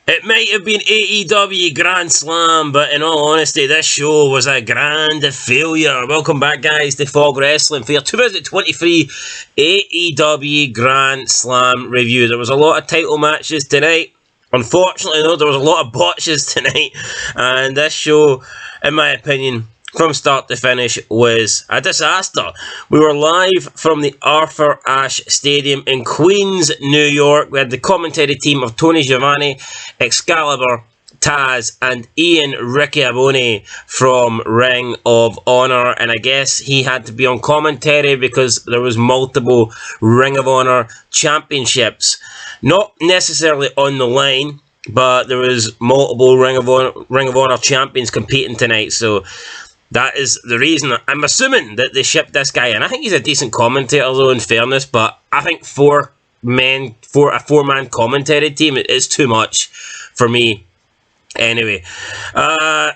It might have been AEW Grand Slam, but in all honesty, this show was a grand failure. Welcome back, guys, to Fog Wrestling for your 2023 AEW Grand Slam review. There was a lot of title matches tonight. Unfortunately, though, there was a lot of botches tonight, and this show, in my opinion, from start to finish, was a disaster. We were live from the Arthur Ashe Stadium in Queens, New York. We had the commentary team of Tony Giovanni, Excalibur, Taz, and Ian Ricciaboni from Ring of Honor. And I guess he had to be on commentary because there was multiple Ring of Honor championships. Not necessarily on the line, but there was multiple Ring of Honor champions competing tonight. So that is the reason. I'm assuming that they shipped this guy in. I think he's a decent commentator, though, in fairness, but I think a four-man commentary team is too much for me. Anyway,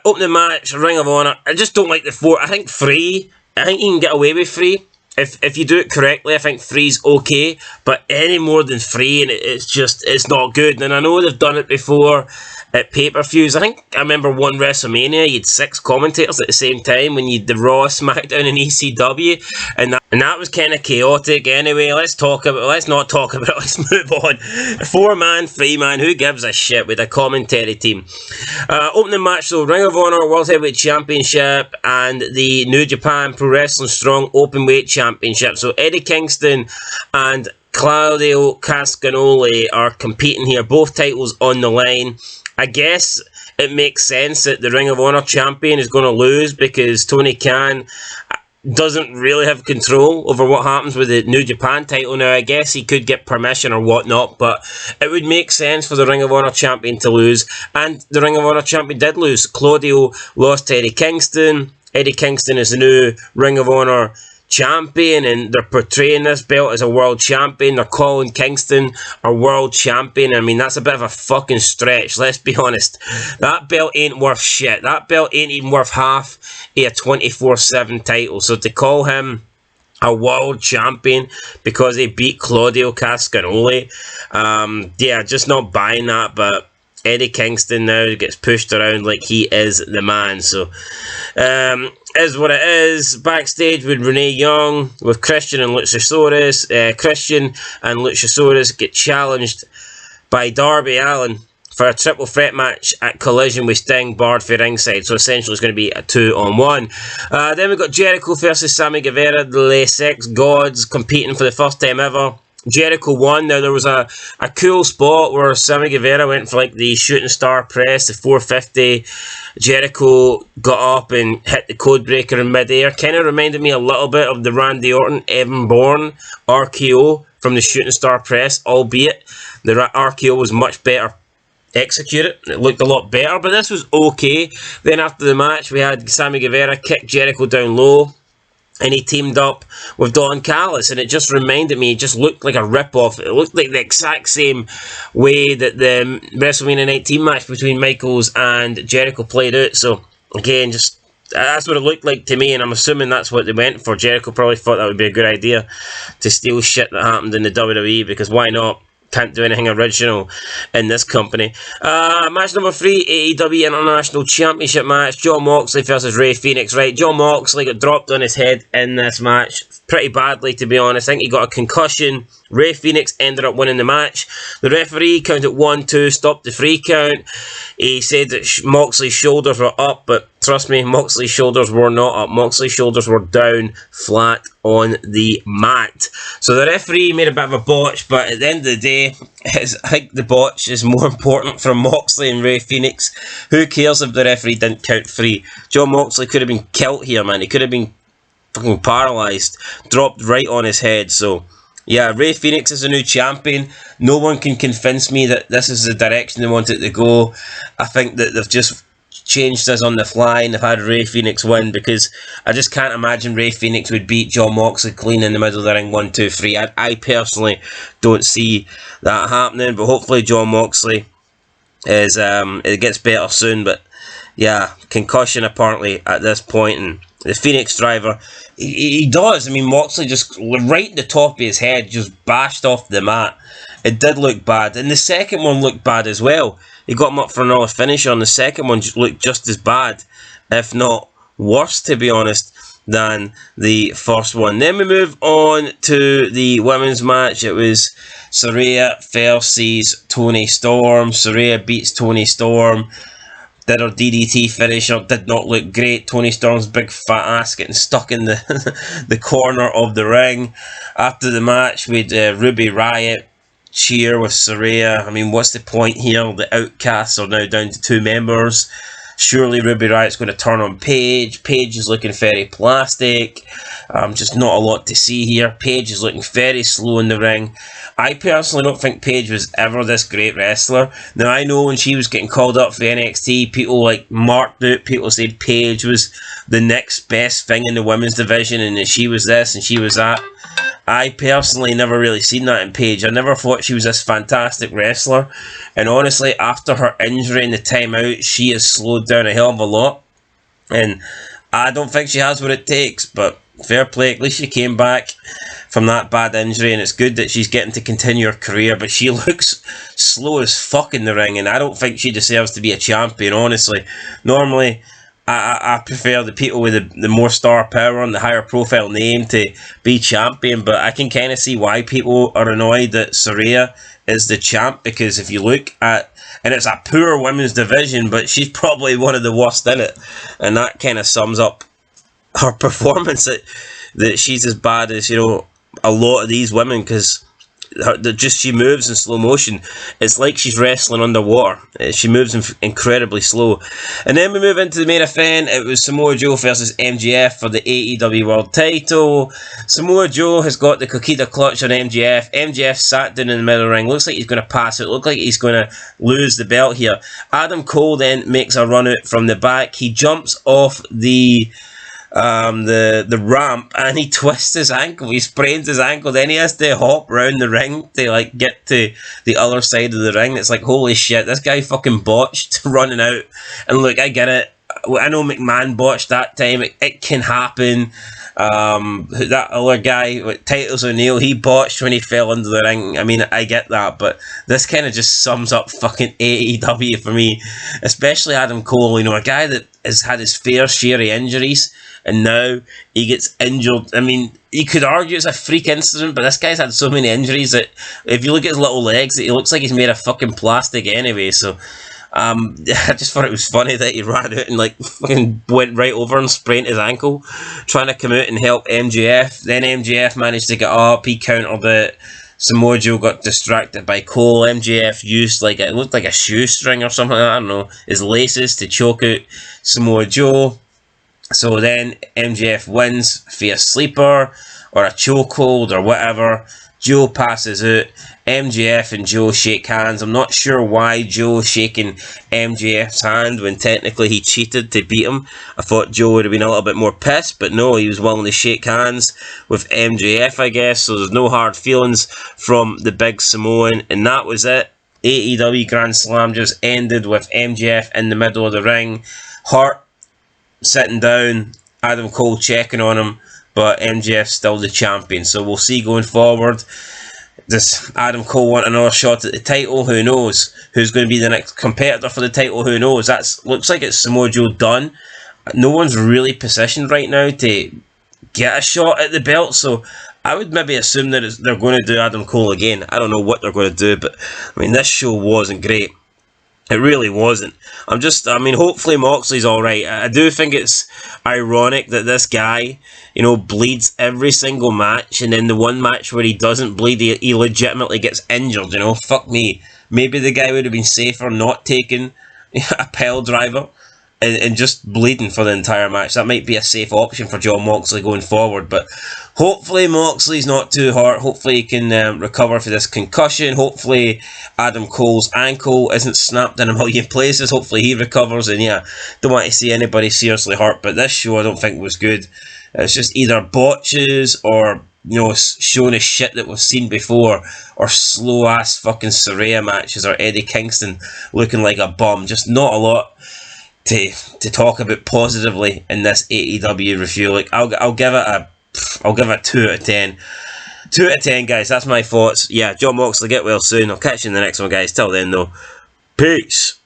opening match, Ring of Honor. I just don't like the four. I think you can get away with 3. If you do it correctly, I think 3's okay, but any more than 3, and it's not good. And I know they've done it before at pay-per-views. I remember one WrestleMania, you had 6 commentators at the same time when you had the Raw, SmackDown, and ECW, and that was kind of chaotic. Anyway, let's not talk about it, let's move on. 4-man, 3-man, who gives a shit with a commentary team? Opening match, though, Ring of Honor World Heavyweight Championship and the New Japan Pro Wrestling Strong Openweight Championship. So Eddie Kingston and Claudio Castagnoli are competing here, both titles on the line. I guess it makes sense that the Ring of Honor champion is going to lose because Tony Khan doesn't really have control over what happens with the New Japan title. Now, I guess he could get permission or whatnot, but it would make sense for the Ring of Honor champion to lose, and the Ring of Honor champion did lose. Claudio lost to Eddie Kingston. Eddie Kingston is the new Ring of Honor champion, and they're portraying this belt as a world champion. They're calling Kingston a world champion. I mean, that's a bit of a fucking stretch, let's be honest. That belt ain't worth shit. That belt ain't even worth half a 24/7 title. So to call him a world champion because he beat Claudio Castagnoli, just not buying that. But Eddie Kingston now gets pushed around like he is the man. So is what it is. Backstage with Renee Young, with Christian and Luchasaurus. Christian and Luchasaurus get challenged by Darby Allin for a triple threat match at Collision with Sting barred for ringside. So essentially it's going to be a 2-on-1. Then we've got Jericho versus Sammy Guevara, the Les Sex Gods, competing for the first time ever. Jericho won. Now, there was a cool spot where Sammy Guevara went for like the shooting star press, the 450. Jericho got up and hit the codebreaker in midair. Kind of reminded me a little bit of the Randy Orton, Evan Bourne RKO from the shooting star press, albeit the RKO was much better executed. It looked a lot better, but this was okay. Then after the match, we had Sammy Guevara kick Jericho down low, and he teamed up with Don Callis, and it just reminded me, it just looked like a rip-off. It looked like the exact same way that the WrestleMania 19 match between Michaels and Jericho played out. So, again, just that's what it looked like to me, and I'm assuming that's what they went for. Jericho probably thought that would be a good idea to steal shit that happened in the WWE, because why not? Can't do anything original in this company. Match number 3, AEW International Championship match. Jon Moxley versus Rey Fénix. Right, Jon Moxley got dropped on his head in this match pretty badly, to be honest. I think he got a concussion. Rey Fénix ended up winning the match. The referee counted 1-2, stopped the 3 count. He said that Moxley's shoulders were up, but trust me, Moxley's shoulders were not up. Moxley's shoulders were down flat on the mat. So the referee made a bit of a botch, but at the end of the day, I think the botch is more important for Moxley and Rey Fénix. Who cares if the referee didn't count 3? Jon Moxley could have been killed here, man. He could have been fucking paralysed, dropped right on his head. So yeah, Rey Fénix is a new champion. No one can convince me that this is the direction they want it to go. I think that they've just changed this on the fly and they've had Rey Fénix win, because I just can't imagine Rey Fénix would beat Jon Moxley clean in the middle of the ring 1, 2, 3. I personally don't see that happening, but hopefully Jon Moxley it gets better soon. But yeah, concussion apparently at this point, and the Phoenix driver, he does. I mean, Moxley just right in the top of his head just bashed off the mat. It did look bad, and the second one looked bad as well. he got him up for another finish on the second one, looked just as bad, if not worse, to be honest, than the first one. Then we move on to the women's match. It was Surya versus Toni Storm. Surya beats Toni Storm. Did her DDT finisher, did not look great. Toni Storm's big fat ass getting stuck in the corner of the ring. After the match, we had Ruby Riott cheer with Surya. I mean, what's the point here? The Outcasts are now down to 2 members. Surely Ruby Riott's going to turn on Paige. Paige is looking very plastic. Just not a lot to see here. Paige is looking very slow in the ring. I personally don't think Paige was ever this great wrestler. Now, I know when she was getting called up for NXT, people like marked it. People said Paige was the next best thing in the women's division and that she was this and she was that. I personally never really seen that in Paige. I never thought she was this fantastic wrestler. And honestly, after her injury and the time out, she has slowed down a hell of a lot. And I don't think she has what it takes, but fair play. At least she came back from that bad injury, and it's good that she's getting to continue her career, but she looks slow as fuck in the ring, and I don't think she deserves to be a champion, honestly. Normally, I prefer the people with the more star power and the higher profile name to be champion, but I can kind of see why people are annoyed that Surya is the champ, because if you look at, and it's a poor women's division, but she's probably one of the worst in it, and that kind of sums up her performance, that she's as bad as, you know, a lot of these women, because she moves in slow motion. It's like she's wrestling underwater. She moves incredibly slow. And then we move into the main event. It was Samoa Joe versus MJF for the AEW World Title. Samoa Joe has got the Kokida clutch on MJF. MJF sat down in the middle of the ring. Looks like he's going to pass it. Looks like he's going to lose the belt here. Adam Cole then makes a run out from the back. He jumps off the ramp and he twists his ankle. He sprains his ankle. Then he has to hop around the ring to like get to the other side of the ring. It's like, holy shit, this guy fucking botched running out. And look, I get it. I know McMahon botched that time. It can happen. That other guy with Titus O'Neil, he botched when he fell into the ring. I mean, I get that, but this kind of just sums up fucking AEW for me, especially Adam Cole. You know, a guy that has had his fair share of injuries, and now he gets injured. I mean, you could argue it's a freak incident, but this guy's had so many injuries that if you look at his little legs, he looks like he's made of fucking plastic anyway. So I just thought it was funny that he ran out and like fucking went right over and sprained his ankle trying to come out and help MJF. Then MJF managed to get up, he countered it. Samoa Joe got distracted by Cole. MJF used it looked like a shoestring or something, I don't know, his laces to choke out Samoa Joe. So then MJF wins via sleeper or a chokehold or whatever. Joe passes out. MJF and Joe shake hands. I'm not sure why Joe's shaking MJF's hand when technically he cheated to beat him. I thought Joe would have been a little bit more pissed, but no, he was willing to shake hands with MJF, I guess. So there's no hard feelings from the big Samoan, and that was it. AEW Grand Slam just ended with MJF in the middle of the ring. Hart sitting down, Adam Cole checking on him, but MJF's still the champion. So we'll see going forward. Does Adam Cole want another shot at the title? Who knows? Who's going to be the next competitor for the title? Who knows? Looks like it's Samoa Joe done. No one's really positioned right now to get a shot at the belt, so I would maybe assume that they're going to do Adam Cole again. I don't know what they're going to do, but I mean, this show wasn't great. It really wasn't. Hopefully Moxley's alright. I do think it's ironic that this guy, bleeds every single match, and then the one match where he doesn't bleed, he legitimately gets injured, Fuck me. Maybe the guy would have been safer not taking a pile driver and just bleeding for the entire match. That might be a safe option for Jon Moxley going forward, but hopefully Moxley's not too hurt. Hopefully he can recover for this concussion. Hopefully Adam Cole's ankle isn't snapped in a million places. Hopefully he recovers, and don't want to see anybody seriously hurt, but this show I don't think was good. It's just either botches or showing us shit that we've seen before, or slow ass fucking Surya matches, or Eddie Kingston looking like a bum. Just not a lot to talk about positively in this AEW review. Like I'll give it 2 out of 10. 2 out of 10, guys. That's my thoughts. Yeah, Jon Moxley, get well soon. I'll catch you in the next one, guys. Till then, though, Peace.